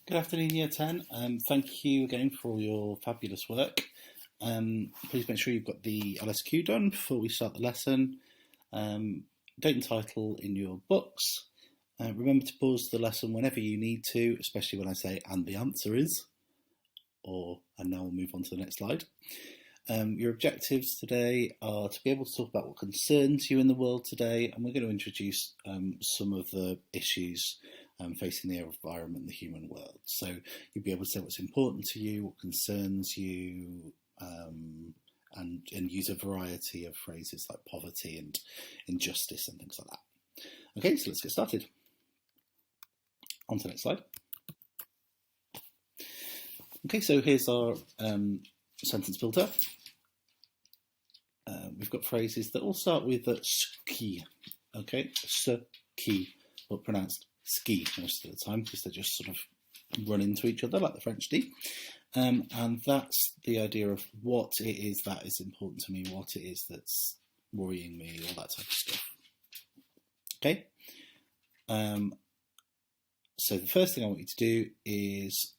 Good afternoon, Year 10. Thank you again for all your fabulous work. Please make sure you've got the LSQ done before we start the lesson. Date and title in your books. Remember to pause the lesson whenever you need to, especially when I say "and the answer is," and now we'll move on to the next slide. Your objectives today are to be able to talk about what concerns you in the world today, and we're going to introduce some of the issues facing the environment and the human world. So you'll be able to say what's important to you, what concerns you, and use a variety of phrases like poverty and injustice and things like that. Okay, so let's get started. On to the next slide. Okay, so here's our sentence builder. We've got phrases that all start with ski. Okay, ski, but pronounced ski most of the time because they just sort of run into each other like the French do. And that's the idea of what it is that is important to me, what it is that's worrying me, all that type of stuff. Okay. So the first thing I want you to do is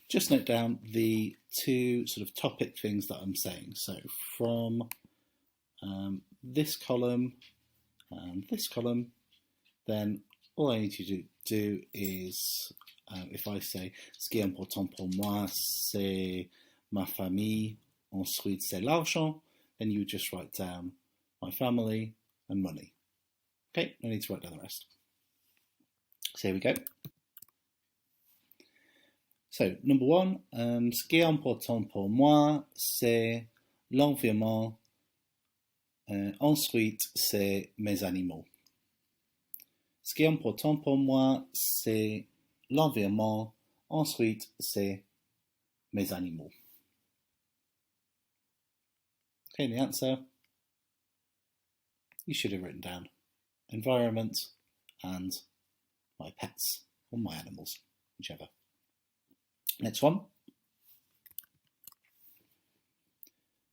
just note down the two sort of topic things that I'm saying. So from this column and this column, then all I need you to do is, if I say ce qui est important pour moi, c'est ma famille, ensuite c'est l'argent, then you would just write down my family and money. Okay, no need to write down the rest. So here we go. So, number one, ce qui est important pour moi, c'est l'environnement. Ensuite, c'est mes animaux. Ce qui est important pour moi, c'est l'environnement. Ensuite, c'est mes animaux. Okay, the answer, you should have written down environment and my pets, or my animals, whichever. Next one.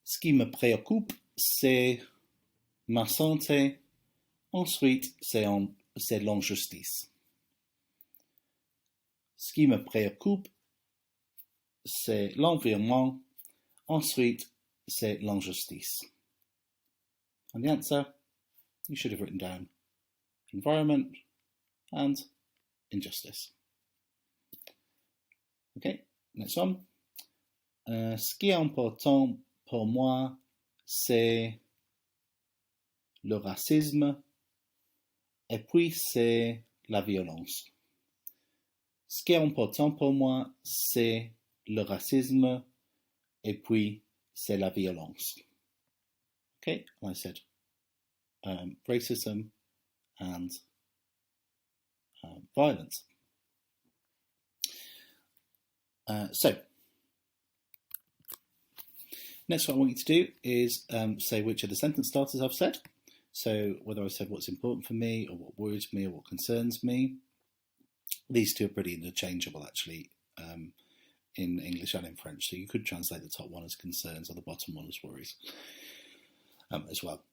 Ce qui me préoccupe, c'est ma santé. Ensuite, c'est l'injustice. Ce qui me préoccupe, c'est l'environnement. Ensuite, c'est l'injustice. And the answer, you should have written down environment and injustice. Okay, next one. Ce qui est important pour moi, c'est le racisme et puis c'est la violence. Ce qui est important pour moi, c'est le racisme et puis c'est la violence. Okay, and I said racism and violence. So, next what I want you to do is say which of the sentence starters I've said. So whether I've said what's important for me or what worries me or what concerns me. These two are pretty interchangeable actually in English and in French. So you could translate the top one as concerns or the bottom one as worries as well.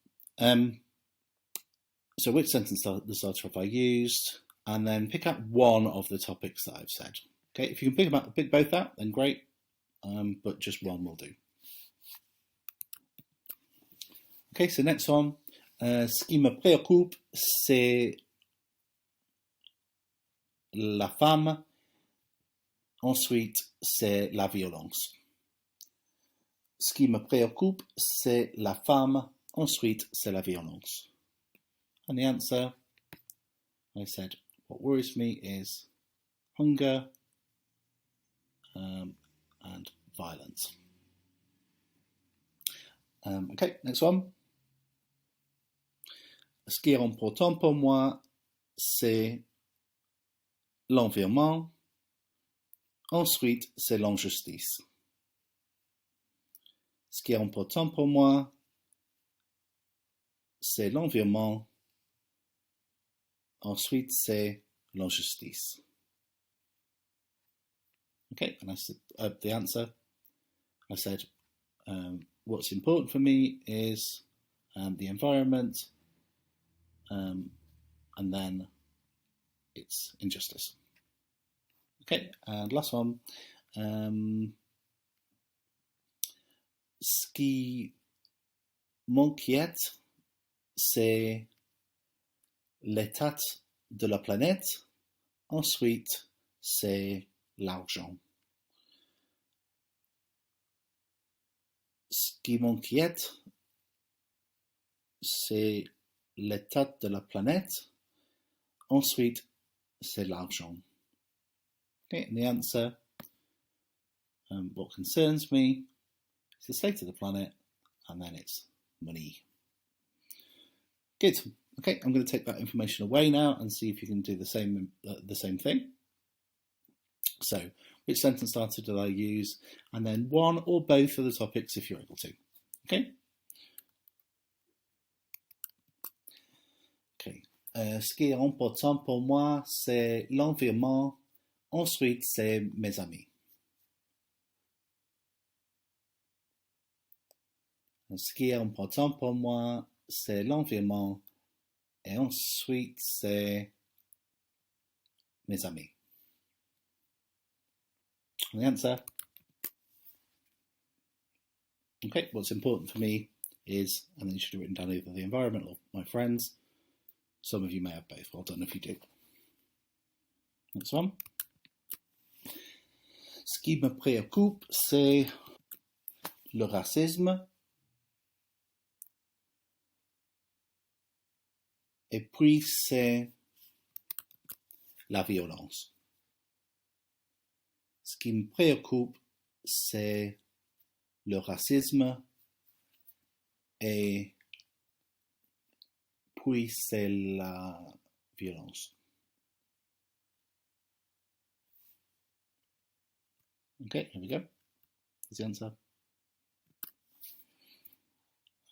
So which sentence the starter have I used? And then pick out one of the topics that I've said. Okay, if you can pick both out, then great, but just one will do. Okay, so next one. Ce qui me préoccupe, c'est la femme. Ensuite, c'est la violence. Ce qui me préoccupe, c'est la femme. Ensuite, c'est la violence. And the answer, I said, what worries me is hunger and violence. Okay, next one. Ce qui est important pour moi, c'est l'environnement. Ensuite, c'est l'injustice. Ce qui est important pour moi, c'est l'environnement. Ensuite, c'est l'injustice. Okay, and I said the answer. I said what's important for me is the environment, and then it's injustice. Okay, and last one. Ce qui m'inquiète, c'est l'état de la planète. Ensuite, c'est l'argent. Ce qui m'inquiète, c'est l'état de la planète. Ensuite, c'est l'argent. Okay, and the answer, what concerns me, is the state of the planet, and then it's money. Good. Okay, I'm going to take that information away now and see if you can do the same thing. So, which sentence starter did I use? And then one or both of the topics if you're able to. Okay? Okay. Ce qui est important pour moi, c'est l'environnement. Ensuite, c'est mes amis. Ce qui est important pour moi, c'est l'environnement. Et ensuite, c'est mes amis. And the answer. Okay, what's important for me is, and then you should have written down either the environment or my friends. Some of you may have both. Well done if you do. Next one. Ce qui me préoccupe, c'est le racisme. Et puis, c'est la violence. Ce qui me préoccupe, c'est le racisme et puis c'est la violence. Okay, here we go. That's the answer.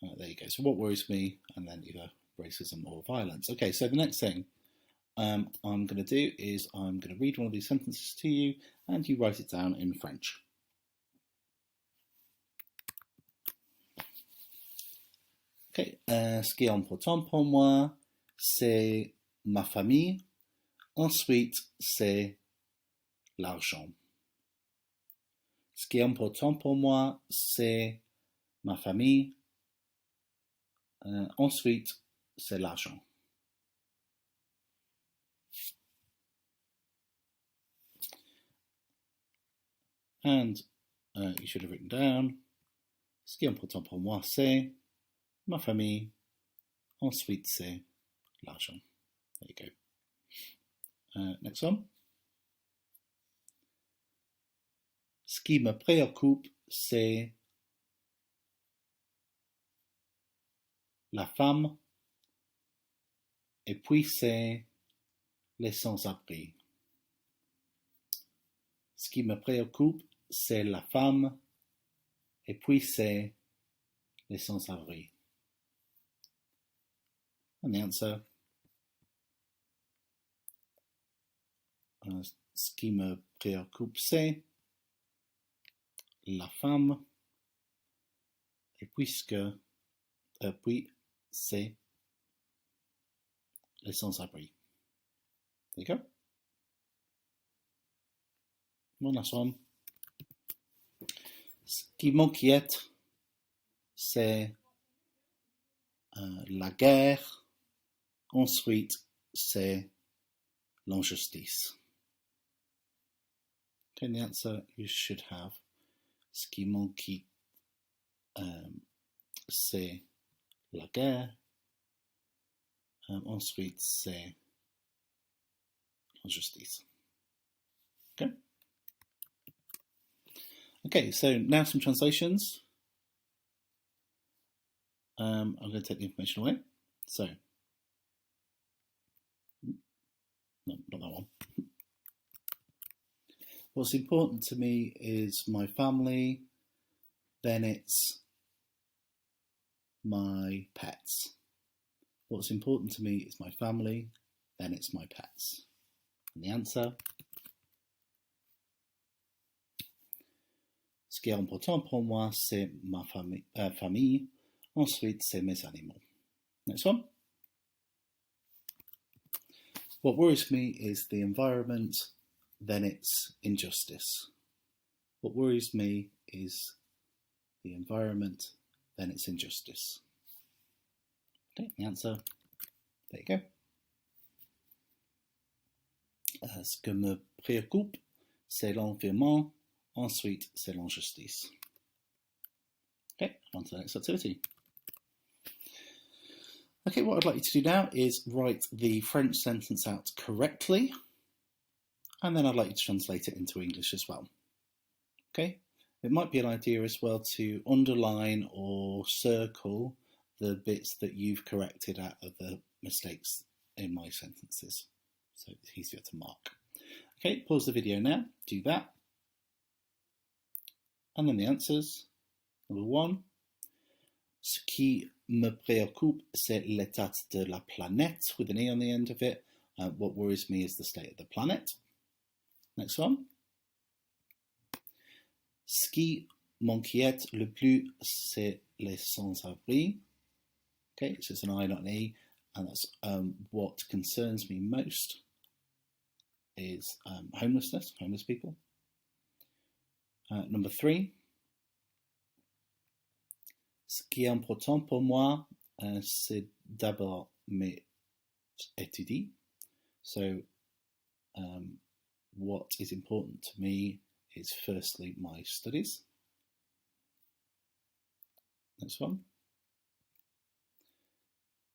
There you go. So what worries me, and then either racism or violence. Okay, so the next thing I'm going to do is I'm going to read one of these sentences to you and you write it down in French. Okay, ce qui est important pour moi, c'est ma famille. Ensuite, c'est l'argent. Ce qui est important pour moi, c'est ma famille. Ensuite, c'est l'argent. And you should have written down, ce qui est important pour moi, c'est ma famille. Ensuite, c'est l'argent. There you go. Next one. Ce qui me préoccupe, c'est la femme, et puis c'est les sans-abri. Ce qui me préoccupe, c'est la femme, et puis c'est les sans-abri. And the answer. Ce qui me préoccupe, c'est la femme, et puis c'est les sans-abri. There you go. One last one. Ce qui m'inquiète, c'est la guerre. Ensuite, c'est l'injustice. Okay, the answer you should have. Ce qui m'inquiète, c'est la guerre. Ensuite, c'est l'injustice. Okay. Okay, so now some translations. I'm going to take the information away. So, no, not that one. What's important to me is my family, then it's my pets. What's important to me is my family, then it's my pets. And the answer. Ce qui est important pour moi, c'est ma famille. Ensuite, c'est mes animaux. Next one. What worries me is the environment, then it's injustice. What worries me is the environment, then it's injustice. Okay, the answer, there you go. Ce que me préoccupe, c'est l'environnement. Ensuite, c'est l'injustice. Okay, on to the next activity. Okay, what I'd like you to do now is write the French sentence out correctly, and then I'd like you to translate it into English as well. Okay, it might be an idea as well to underline or circle the bits that you've corrected out of the mistakes in my sentences, so it's easier to mark. Okay, pause the video now, do that. And then the answers. Number 1, ce qui me préoccupe, c'est l'état de la planète, with an E on the end of it. What worries me is the state of the planet. Next one. Ce qui m'inquiète le plus, c'est les sans-abri. Okay, so it's an I, not an E, and that's what concerns me most is homelessness, homeless people. Number 3. Ce qui est important pour moi, c'est d'abord mes études. So, what is important to me is firstly my studies. Next one.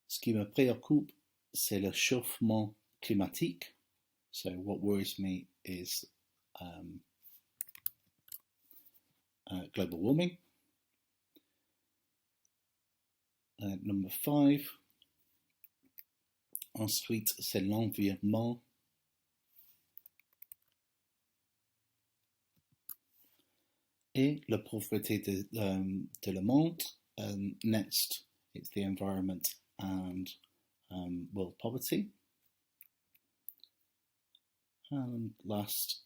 Ce qui me préoccupe, c'est le chauffement climatique. So, what worries me is global warming. Number 5. Ensuite, c'est l'environnement. Et la pauvreté de le monde. Next, it's the environment and world poverty. And last,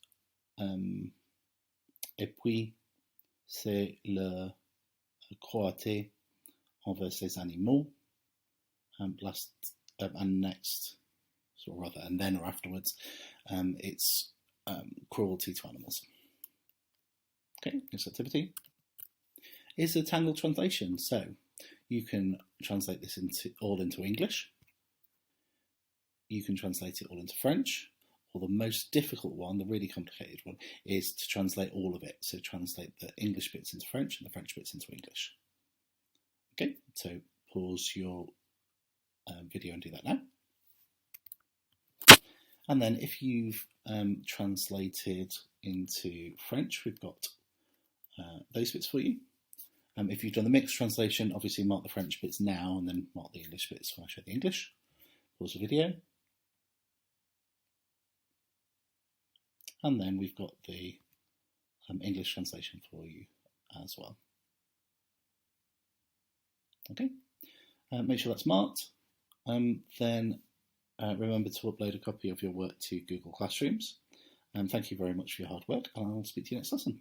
et puis, c'est la cruauté envers ces animaux. Last, and next, so rather, and then or afterwards, it's cruelty to animals. Okay, this activity is a Tangled translation, so you can translate this all into English. You can translate it all into French, or the most difficult one, the really complicated one, is to translate all of it. So translate the English bits into French and the French bits into English. Okay, so pause your video and do that now. And then if you've translated into French, we've got those bits for you. If you've done the mixed translation, obviously mark the French bits now and then mark the English bits when I show the English. Pause the video. And then we've got the English translation for you as well. Okay, make sure that's marked. Then remember to upload a copy of your work to Google Classrooms. Thank you very much for your hard work, and I'll speak to you next lesson.